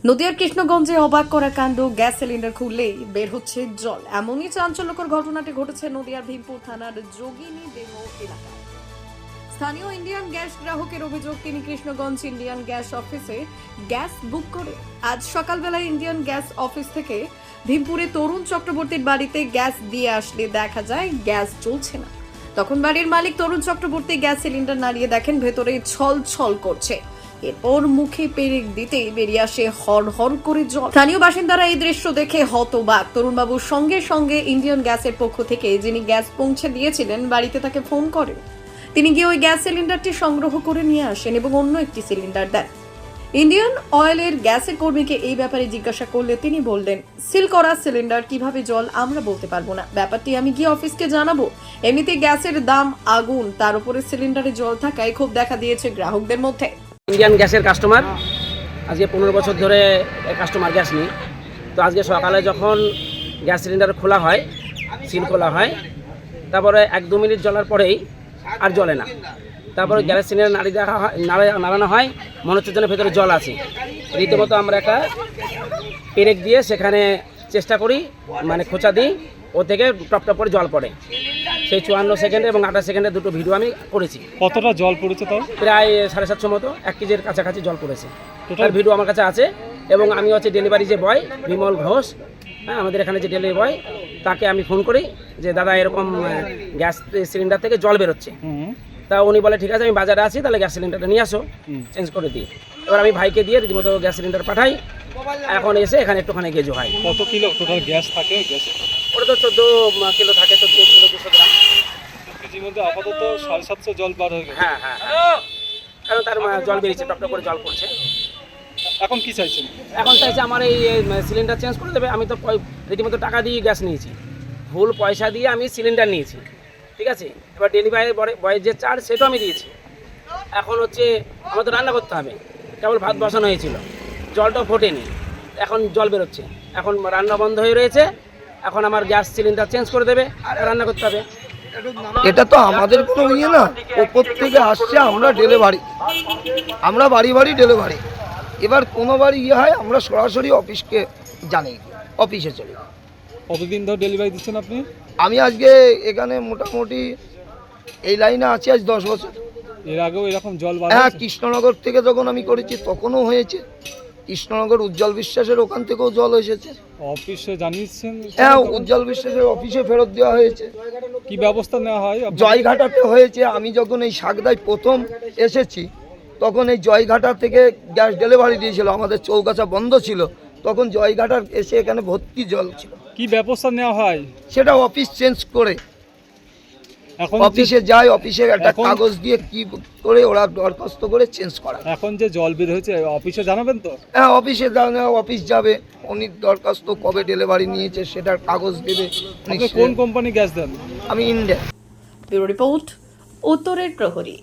নদিয়ার কৃষ্ণগঞ্জে অবাক করা কাণ্ড, গ্যাস সিলিন্ডার খুললেই বের হচ্ছে জল। এমনই চাঞ্চল্যকর ঘটনাটি ঘটেছে নদিয়ার ভীমপুর থানার যোগিনী দেহ এলাকায়। স্থানীয় ইন্ডিয়ান গ্যাস গ্রাহকের অভিযোগ, তিনি কৃষ্ণগঞ্জ ইন্ডিয়ান গ্যাস অফিসে গ্যাস বুক করে আজ সকালবেলা ইন্ডিয়ান গ্যাস অফিস থেকে ভীমপুরে তরুণ চক্রবর্তীর বাড়িতে গ্যাস দিয়ে আসলে দেখা যায় গ্যাস চলছে না। তখন বাড়ির মালিক তরুণ চক্রবর্তী গ্যাস সিলিন্ডার নাড়িয়ে দেখেন ভেতরে ছল ছল করছে। এরপর মুখে পেরেক দিতেই বেরিয়ে আসে হর হর করে জল। স্থানীয় বাসিন্দারা এই দৃশ্য দেখে হতবাক। তরুণবাবুর সঙ্গে সঙ্গে ইন্ডিয়ান গ্যাসের পক্ষ থেকে যিনি গ্যাস পৌঁছে দিয়েছিলেন বাড়িতে তাকে ফোন করেন। তিনি গিয়ে ওই গ্যাস সিলিন্ডারটি সংগ্রহ করে নিয়ে আসেন এবং অন্য একটি সিলিন্ডার দেন। ইন্ডিয়ান অয়েলের গ্যাসের কর্মীকে এই ব্যাপারে জিজ্ঞাসা করলে তিনি বললেন, সিল করা সিলিন্ডার কিভাবে জল আমরা বলতে পারবো না, ব্যাপারটি আমি গিয়ে অফিসকে জানাবো। এমনিতে গ্যাসের দাম আগুন, তার উপরে সিলিন্ডারে জল থাকায় ক্ষোভ দেখা দিয়েছে গ্রাহকদের মধ্যে। ইন্ডিয়ান গ্যাসের কাস্টমার, আজকে 15 বছর ধরে কাস্টমার গ্যাস নিই। তো আজকে সকালে যখন গ্যাস সিলিন্ডার খোলা হয়, সিল খোলা হয়, তারপরে 1-2 মিনিট জ্বলার পরেই আর জ্বলে না। তারপরে গ্যাস সিলিন্ডার নাড়ানো হয়, মনে হচ্ছে যেন ভেতরে জল আছে। রীতিমতো আমরা একটা পেরেক দিয়ে সেখানে চেষ্টা করি, মানে খোঁচা দিই, ও থেকে টপ টপ করে জল পড়ে। সেই 54 সেকেন্ডে এবং 28 সেকেন্ডে দুটো ভিডিও আমি করেছি। কতটা জল পড়েছে তাও? প্রায় 750 মতো, 1 কেজির কাছাকাছি জল পড়েছে। টোটাল ভিডিও আমার কাছে আছে। এবং আমি হচ্ছে ডেলিভারি যে বয় বিমল ঘোষ, হ্যাঁ, আমাদের এখানে যে ডেলিভারি বয়, তাকে আমি ফোন করি যে দাদা এরকম গ্যাস সিলিন্ডার থেকে জল বেরোচ্ছে। তা উনি বলে ঠিক আছে, আমি বাজারে আছি, তাহলে গ্যাস সিলিন্ডারটা নিয়ে আসো, চেঞ্জ করে দিই। এবার আমি ভাইকে দিয়ে রীতিমতো গ্যাস সিলিন্ডার পাঠাই। এখন এসে এখানে একটুখানি গেজু হয়। কত কিলো টোটাল গ্যাস থাকে? গ্যাস ওটা তো 14 কিলো থাকে, 14 কিলো 200 গ্রাম। কেজির মধ্যে আপাতত 750 জল বার হয়ে গেছে। হ্যাঁ, কারণ তার জল বেরিয়েছে, টপ টপ করে জল পড়ছে। এখন কি চাইছেন? এখন চাইছে আমার এই সিলিন্ডার চেঞ্জ করে দেবে। আমি তো রীতিমতো টাকা দিয়ে গ্যাস নিয়েছি, ভুল পয়সা দিয়ে আমি সিলিন্ডার নিয়েছি, ঠিক আছে। এবার ডেলিভারি বয়ের যে চার্জ সেটাও আমি দিয়েছি। এখন হচ্ছে আমার তো রান্না করতে হবে, কেবল ভাত বসানো হয়েছিল, জলটাও ফোটেনি, এখন জল বেরোচ্ছে। এখন রান্না বন্ধ হয়ে রয়েছে, এখন আমার গ্যাস সিলিন্ডার চেঞ্জ করে দেবে, রান্না করতে হবে। এটা তো আমাদের কোনো ইয়ে না, ওপর থেকে আসছে, আমরা ডেলিভারি, আমরা বাড়ি বাড়ি ডেলিভারি। এবার কোনো বাড়ি ইয়ে হয় আমরা সরাসরি অফিসকে জানি, অফিসে চলে। কতদিন ধরে ডেলিভারি দিচ্ছেন আপনি? আমি আজকে এখানে মোটামুটি এই লাইনে আছি আজ 10 বছর। এর আগেও এরকম জল বার হ্যাঁ, হয়েছে? কৃষ্ণনগর থেকে যখন আমি করেছি তখনও হয়েছে। কৃষ্ণনগর উজ্জ্বল বিশ্বাসের ওখান থেকেও জল এসেছে। অফিসে জানিয়েছেন? হ্যাঁ, উজ্জ্বল বিশ্বাসের অফিসে ফেরত দেওয়া হয়েছে। কি ব্যবস্থা নেওয়া হয়? জয়ঘাটাতে হয়েছে। আমি যখন এই সাগদায় প্রথম এসেছি তখন এই জয়ঘাটা থেকে গ্যাস ডেলিভারি দিয়েছিল, আমাদের চৌগাছা বন্ধ ছিল, তখন জয়ঘাটার এসে এখানে ভর্তি জল ছিল। কি ব্যবস্থা নেওয়া হয়? সেটা অফিস চেঞ্জ করে এখন অফিসে যায়, অফিসে একটা কাগজ দিয়ে কি করে ওরা দরখাস্ত করে চেঞ্জ করা। এখন যে জল বের হয়েছে অফিসে জানাবেন তো? হ্যাঁ, অফিসে অফিস যাবে, উনি দরখাস্ত কবে ডেলিভারি নিয়েছে সেটার কাগজ দেবে। আপনি কোন কোম্পানি গ্যাস দেন? আমি ইন্ডিয়া। ব্যুরো রিপোর্ট, উত্তরের প্রহরী।